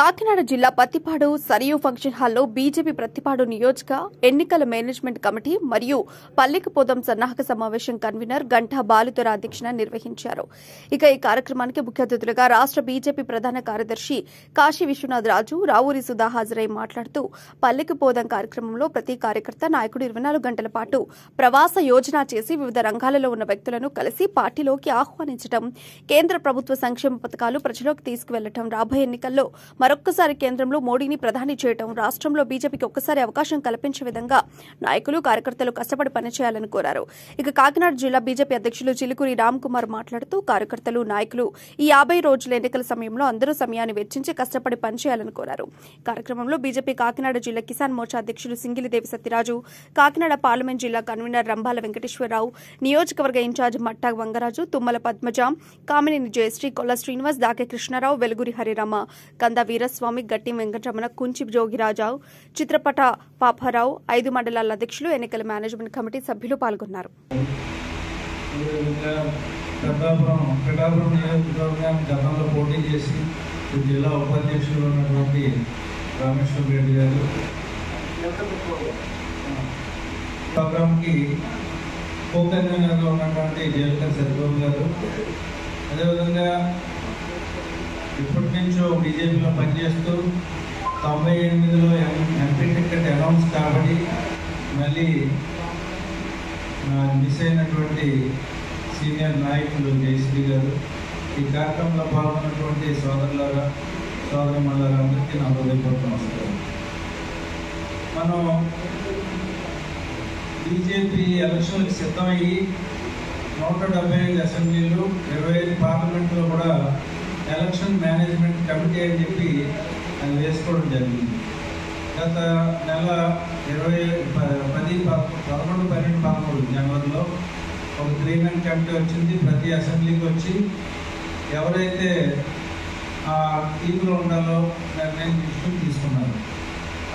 కాకినాడ జిల్లా పత్తిపాడు సరియు ఫంక్షన్ హాల్లో బీజేపీ పత్తిపాడు నియోజక ఎన్నికల మేనేజ్మెంట్ కమిటీ మరియు పల్లెకపోదం సన్నాహక సమావేశం కన్వీనర్ గంటా బాలుదొర అధ్యక్షతన నిర్వహించారు. ఈ కార్యక్రమానికి ముఖ్య అతిథులుగా రాష్ట్ర బీజేపీ ప్రధాన కార్యదర్శి కాశీ విశ్వనాథ్ రాజు, రావూరి సుధా హాజరై మాట్లాడుతూ పల్లెకపోదం కార్యక్రమంలో ప్రతి కార్యకర్త నాయకుడు 24 గంటల పాటు ప్రవాస యోజన చేసి వివిధ రంగాలలో ఉన్న వ్యక్తులను కలిసి పార్టీలోకి ఆహ్వానించడం, కేంద్ర ప్రభుత్వ సంక్షేమ పథకాలు ప్రజలోకి తీసుకువెళ్లడం, రాబోయే ఎన్నికల్లో మరొక్కసారి కేంద్రంలో మోడీని ప్రధాని చేయడం, రాష్ట్రంలో బీజేపీకి ఒక్కసారి అవకాశం కల్పించే విధంగా నాయకులు కార్యకర్తలు కష్టపడి పనిచేయాలని కోరారు. ఇక కాకినాడ జిల్లా బీజేపీ అధ్యక్షులు చిలుకూరి రామ్ కుమార్ మాట్లాడుతూ కార్యకర్తలు, నాయకులు ఈ 50 రోజుల ఎన్నికల సమయంలో అందరూ సమయాన్ని వెచ్చించి కష్టపడి పనిచేయాలని కోరారు. కార్యక్రమంలో బీజేపీ కాకినాడ జిల్లా కిసాన్ మోర్చా అధ్యక్షులు సింగిలిదేవి సత్యరాజు, కాకినాడ పార్లమెంట్ జిల్లా కన్వీనర్ రంభాల వెంకటేశ్వరరావు, నియోజకవర్గ ఇన్ఛార్జ్ మట్టా వంగరాజు, తుమ్మల పద్మజ, కామినేని జయశ్రీ, కొల్ల శ్రీనివాస్, దాకే కృష్ణారావు, వెలుగురి హరిరామ, కంద వీరస్వామి, గట్టి వెంకటరమణ, కుంచి జోగిరాజావు, చిత్రపట పాపారావు, 5 మండలాల అధ్యక్షులు, ఎన్నికల మేనేజ్మెంట్ కమిటీ సభ్యులు పాల్గొన్నారు. గతంలో పోటీ చేసి జిల్లా ఉపాధ్యక్షులు ఉన్నటువంటి రామేశ్వర రెడ్డి గారు, ప్రోగ్రామ్కి కో కన్వీనర్గా ఉన్నటువంటి జయలలిత సత్యబాబు గారు, అదేవిధంగా ఇప్పటి నుంచో బీజేపీలో పనిచేస్తూ 98లో ఎంపీ టికెట్ అనౌన్స్ కాబట్టి మళ్ళీ మిస్ అయినటువంటి సీనియర్ నాయకులు జయశ్రీ గారు, ఈ కార్యక్రమంలో పాల్గొన్నటువంటి సోదరులారా అందరికీ నా హృదయపూర్వక నమస్కారం. మనం బీజేపీ ఎలక్షన్లకు సిద్ధమయ్యి 175 అసెంబ్లీలు, 25 పార్లమెంట్లో కూడా ఎలక్షన్ మేనేజ్మెంట్ కమిటీ అని చెప్పి అది వేసుకోవడం జరిగింది. గత నెల 11-12-13 జనవరిలో ఒక 3-man కమిటీ వచ్చింది. ప్రతి అసెంబ్లీకి వచ్చి ఎవరైతే ఆ టీంలో ఉండాలో నిర్ణయం తీసుకున్నారు.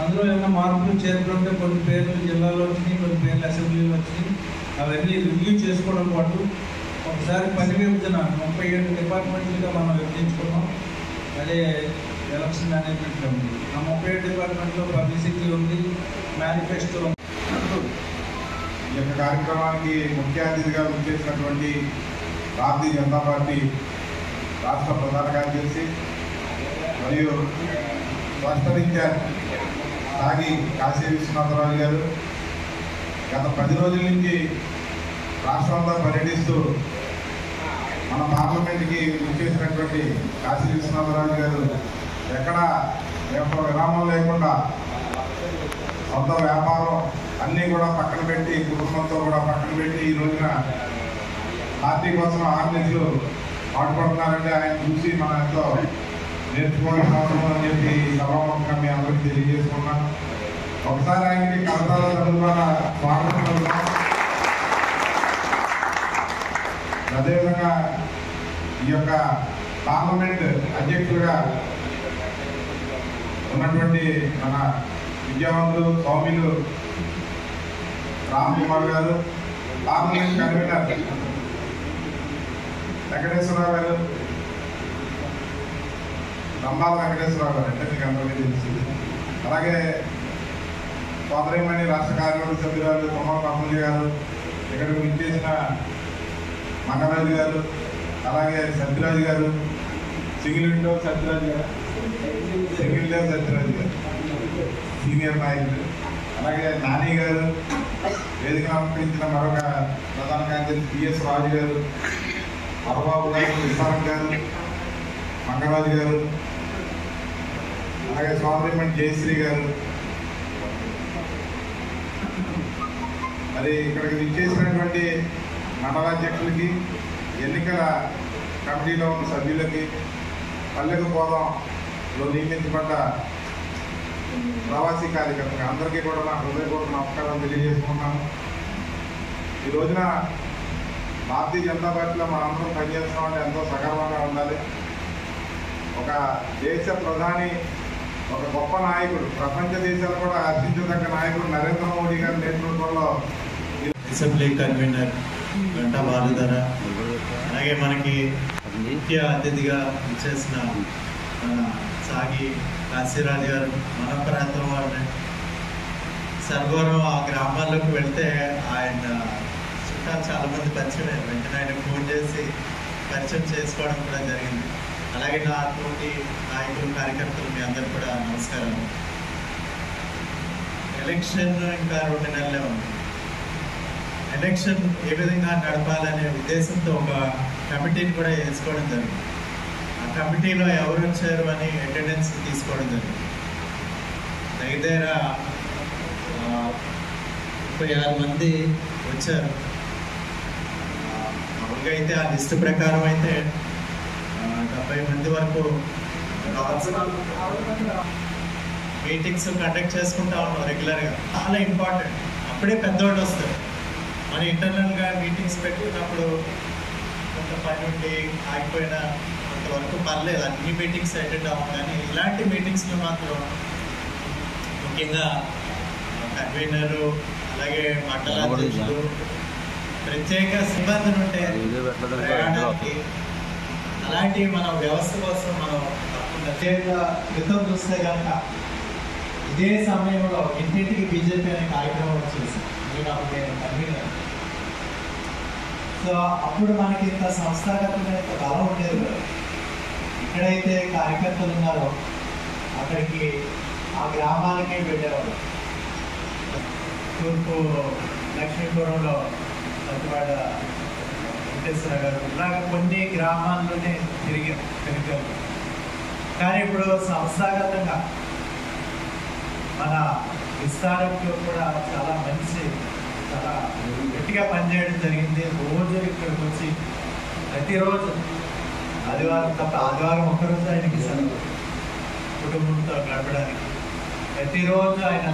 అందులో ఏమైనా మార్పులు చేరుకుంటే కొన్ని పేర్లు జిల్లాలో వచ్చినాయి, కొన్ని పేర్లు అసెంబ్లీలో వచ్చినాయి. అవన్నీ రివ్యూ చేసుకోవడం పాటు ఒకసారి పని విభజన 37 డిపార్ట్మెంట్లుగా మనం విభజించుకున్నాం. అదే ఎలక్షన్ మేనేజ్మెంట్ కమిటీ. ఆ 37 డిపార్ట్మెంట్లో పబ్లిసిటీ ఉంది, మేనిఫెస్టో ఉంది. ఈ యొక్క కార్యక్రమానికి ముఖ్య అతిథిగా చేసినటువంటి భారతీయ జనతా పార్టీ రాష్ట్ర ప్రధాన కార్యదర్శి మరియు రాష్ట్ర ఇన్ఛార్జ్ సాగి కాశీ విశ్వనాథరావు గారు గత 10 రోజుల నుంచి రాష్ట్రంలో పర్యటిస్తూ మన పార్లమెంట్కి వచ్చేసినటువంటి కాశీ విశ్వనాథరావు గారు ఎక్కడ విరామం లేకుండా సొంత వ్యాపారం అన్నీ కూడా పక్కన పెట్టి, కుటుంబంతో కూడా పక్కన పెట్టి ఈ రోజున పార్టీ కోసం ఆర్నిస్లు పాటుపడుతున్నారంటే ఆయన చూసి మనం ఎంతో నేర్చుకోవాల్సిన అవసరం అని చెప్పి సభాముఖంగా మీ అందరికీ తెలియజేసుకున్నాం. ఒకసారి ఆయనకి కలతాల ద్వారా స్వాగతం. అదేవిధంగా ఈ యొక్క పార్లమెంట్ అధ్యక్షులుగా ఉన్నటువంటి మన విద్యావంతులు స్వామిలు రామ్ కుమార్ గారు, పార్లమెంట్ కన్వీనర్ వెంకటేశ్వరరావు గారు, రంభాల వెంకటేశ్వరరావు గారు అంటే మీకు అందరికీ తెలిసింది. అలాగే సోదరిమణి రాష్ట్ర కార్యవర్గ సభ్యురాలు తుమ్మల పద్మజ గారు, ఇక్కడికి విచ్చేసిన మంగరాజు గారు, అలాగే సత్యరాజు గారు, సింగిలిదేవ్ సత్యరాజు గారు సీనియర్ నాయకులు, అలాగే నాని గారు, వేదిక అలంకరించిన మరొక ప్రధాన కార్యదర్శి పిఎస్ రాజు గారు, మరబాబు గారు, విశారం గారు, మంగరాజు గారు, అలాగే సోదరిమణి జయశ్రీ గారు, మరి ఇక్కడికి విచ్చేసినటువంటి మండలాధ్యక్షులకి, ఎన్నికల కమిటీలో ఉన్న సభ్యులకి, పల్లెకపోదంలో నియమించబడ్డ ప్రవాసీ కార్యకర్తలు అందరికీ కూడా నా హృదయపూర్వక నమస్కారం తెలియజేసుకుంటున్నాను. ఈ రోజున భారతీయ జనతా పార్టీలో మనందరం పనిచేస్తున్నామంటే ఎంతో సగర్వంగా ఉండాలి. ఒక దేశ ప్రధాని, ఒక గొప్ప నాయకుడు, ప్రపంచ దేశాలు కూడా హర్షించదగ్గ నాయకుడు నరేంద్ర మోడీ గారి నేతృత్వంలో అసెంబ్లీ కన్వీనర్ గంటా బాలుదొర, అలాగే మనకి ముఖ్య అతిథిగా చేసిన సాగి కాశీరాజు గారు మన ప్రాంతం వాళ్ళే. సర్గవరం ఆ గ్రామాల్లోకి వెళ్తే ఆయన చుట్టాలు చాలామంది పరిచయం అయ్యారు. వెంటనే ఆయన ఫోన్ చేసి పరిచయం చేసుకోవడం కూడా జరిగింది. అలాగే నా తోటి నాయకులు కార్యకర్తలు మీ అందరు కూడా నమస్కారం. ఎలక్షన్ ఇంకా 2 నెలలే ఉంది. ఎలక్షన్ ఏ విధంగా నడపాలనే ఉద్దేశంతో ఒక కమిటీని కూడా వేసుకోవడం జరిగింది. ఆ కమిటీలో ఎవరు వచ్చారు అని అటెండెన్స్ తీసుకోవడం జరిగింది. దగ్గర 36 మంది వచ్చారు. మామూలుగా అయితే ఆ లిస్టు ప్రకారం అయితే 70 మంది వరకు మీటింగ్స్ కండక్ట్ చేసుకుంటా ఉన్నాం రెగ్యులర్గా. చాలా ఇంపార్టెంట్. అప్పుడే పెద్దవాళ్ళు వస్తారు. మన ఇంటర్నల్గా మీటింగ్స్ పెట్టుకున్నప్పుడు కొంత పని ఉండి ఆగిపోయినా కొంతవరకు పర్లేదు, అన్ని మీటింగ్స్ అటెండ్ అవ్వం. కానీ ఇలాంటి మీటింగ్స్లో మాత్రం ముఖ్యంగా కన్వీనరు అలాగే మండల అధ్యక్షులు ప్రత్యేక సిబ్బందులు ఉంటే ప్రయాణానికి అలాంటి మన వ్యవస్థ కోసం మనం క్రితం చూస్తే కనుక ఇదే సమయంలో ఇంటింటికి బీజేపీ అనే కార్యక్రమం వచ్చేసి నేను కన్వీనర్. సో అప్పుడు మనకి ఇంత సంస్థాగతమైన బలం ఉండేది కదా. ఎక్కడైతే కార్యకర్తలు ఉన్నారో అక్కడికి ఆ గ్రామాలకే వెళ్ళేవాళ్ళు. తూర్పు లక్ష్మీపురంలో సత్యవాడ వెంకటేశ్వర గారు ఇలాగ కొన్ని గ్రామాల్లోనే తిరిగాం. కానీ ఇప్పుడు సంస్థాగతంగా మన విస్తారంలో కూడా చాలా గట్టిగా పనిచేయడం జరిగింది. రోజు ఇక్కడికి వచ్చి ప్రతిరోజు ఆదివారం తప్ప ఆదివారం ఒక్కరోజు ఆయనకి సెలవు కుటుంబంతో గడపడానికి ప్రతిరోజు ఆయన